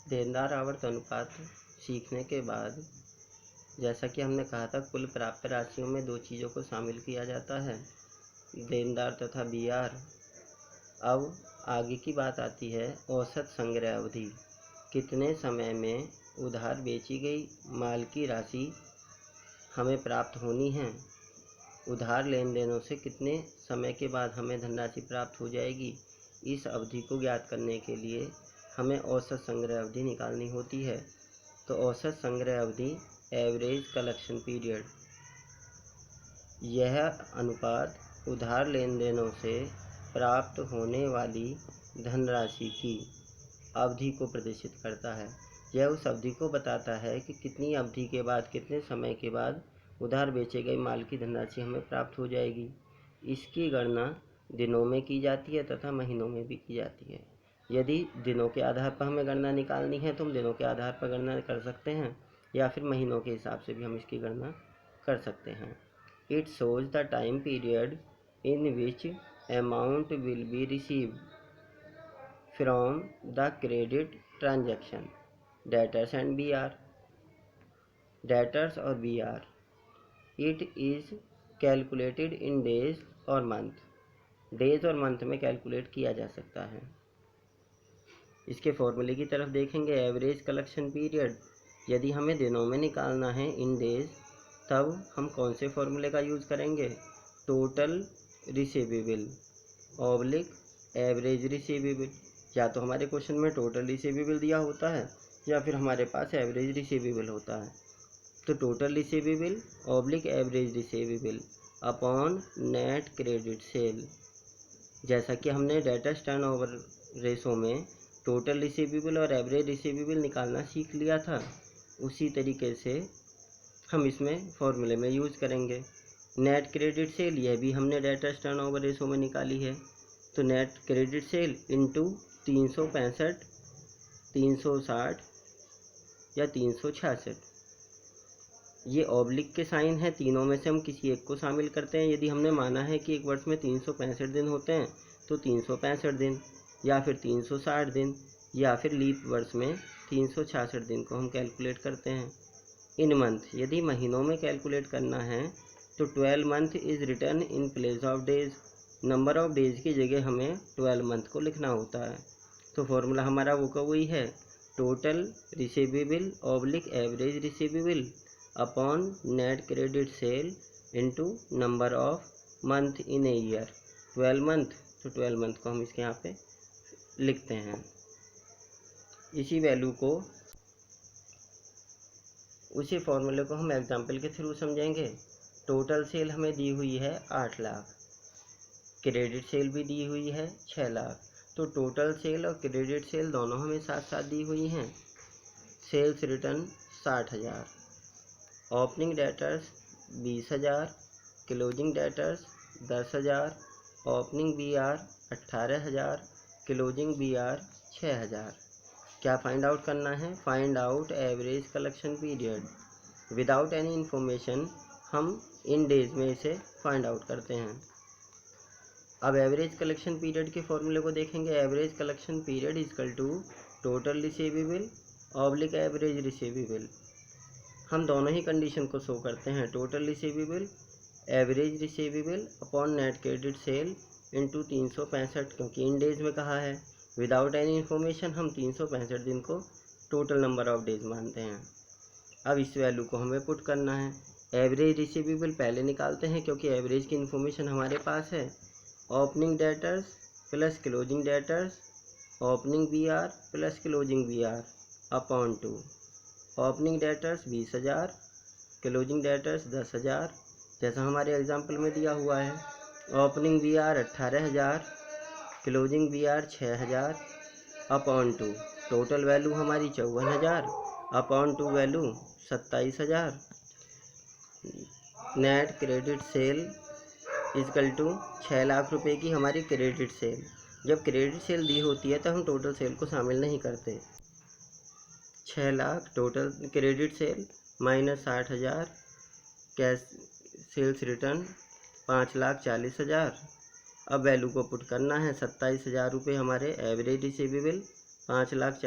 देनदार आवर्त अनुपात सीखने के बाद जैसा कि हमने कहा था, कुल प्राप्त राशियों में दो चीज़ों को शामिल किया जाता है, देनदार तथा BR। अब आगे की बात आती है औसत संग्रह अवधि। कितने समय में उधार बेची गई माल की राशि हमें प्राप्त होनी है, उधार लेन देनों से कितने समय के बाद हमें धनराशि प्राप्त हो जाएगी। इस अवधि को ज्ञात करने के लिए हमें औसत संग्रह अवधि निकालनी होती है। तो औसत संग्रह अवधि, एवरेज कलेक्शन पीरियड, यह अनुपात उधार लेन देनों से प्राप्त होने वाली धनराशि की अवधि को प्रदर्शित करता है। यह उस अवधि को बताता है कि कितनी अवधि के बाद, कितने समय के बाद उधार बेचे गए माल की धनराशि हमें प्राप्त हो जाएगी। इसकी गणना दिनों में की जाती है तथा महीनों में भी की जाती है। यदि दिनों के आधार पर हमें गणना निकालनी है तो हम दिनों के आधार पर गणना कर सकते हैं, या फिर महीनों के हिसाब से भी हम इसकी गणना कर सकते हैं। It shows the time period in which amount will be received from the credit transaction, debtors and BR। Debtors और BR, it is calculated in days और मंथ। डेज और मंथ में कैलकुलेट किया जा सकता है। इसके फॉर्मूले की तरफ देखेंगे। एवरेज कलेक्शन पीरियड, यदि हमें दिनों में निकालना है इन डेज, तब हम कौन से फॉर्मूले का यूज़ करेंगे, total receivable oblique average receivable. या तो हमारे क्वेश्चन में टोटल रिसीवेबल दिया होता है या फिर हमारे पास एवरेज रिसीवेबल होता है। तो total receivable oblique average receivable upon net credit cell. जैसा कि हमने डेटर्स टर्नओवर रेशो में टोटल रिसीवेबल और एवरेज रिसीवेबल निकालना सीख लिया था, उसी तरीके से हम इसमें फॉर्मूले में यूज़ करेंगे। नेट क्रेडिट सेल, यह भी हमने डेटर्स टर्नओवर रेशो में निकाली है। तो नेट क्रेडिट सेल इंटू 365, 360 या 366, ये ऑब्लिक के साइन है। तीनों में से हम किसी एक को शामिल करते हैं। यदि हमने माना है कि एक वर्ष में 365 दिन होते हैं तो 365 दिन, या फिर 360 दिन, या फिर लीप वर्ष में 366 दिन को हम कैलकुलेट करते हैं। इन मंथ, यदि महीनों में कैलकुलेट करना है तो 12 month is return in place of days. Number of days की जगह हमें 12 मंथ को लिखना होता है। तो फॉर्मूला हमारा वो का वही है, total receivable oblique average receivable upon net credit sale into number of month in a year. 12 month, तो 12 मंथ को हम इसके यहाँ पे लिखते हैं। इसी वैल्यू को, उसी फॉर्मूले को हम एग्जाम्पल के थ्रू समझेंगे। टोटल सेल हमें दी हुई है 8 लाख, क्रेडिट सेल भी दी हुई है 6 लाख। तो टोटल सेल और क्रेडिट सेल दोनों हमें साथ साथ दी हुई हैं। Sales return 60,000, opening debtors 20,000, closing debtors 10,000, opening BR 18,000, closing BR 6,000। क्या फाइंड आउट करना है, find out average collection period. Without any information हम इन डेज में इसे फाइंड आउट करते हैं। अब एवरेज कलेक्शन पीरियड के फॉर्मूले को देखेंगे। Average collection period equal to total receivable oblique average receivable. हम दोनों ही कंडीशन को शो करते हैं, total receivable average receivable upon net credit sale into 365, क्योंकि इन डेज में कहा है। विदाउट एनी इन्फॉर्मेशन हम 365 दिन को टोटल नंबर ऑफ डेज मानते हैं। अब इस वैल्यू को हमें पुट करना है। एवरेज रिसीवेबल पहले निकालते हैं क्योंकि एवरेज की इन्फॉर्मेशन हमारे पास है। Opening debtors plus closing debtors, opening BR plus closing BR upon 2। Opening debtors 20,000, closing debtors 10,000, जैसा हमारे एग्जाम्पल में दिया हुआ है। Opening BR 18,000, closing BR 6,000 upon 2। Total value हमारी 54,000 upon 2 value 27,000। Net credit sale equal to 6 lakh रुपए की हमारी क्रेडिट सेल। जब क्रेडिट सेल दी होती है तो हम टोटल सेल को शामिल नहीं करते। 6 lakh total credit sale minus 60,000 cash sales return 5,40,000। अब वैल्यू को पुट करना है। 27,000 रुपये हमारे एवरेज रिसीवेबल, 5,40,000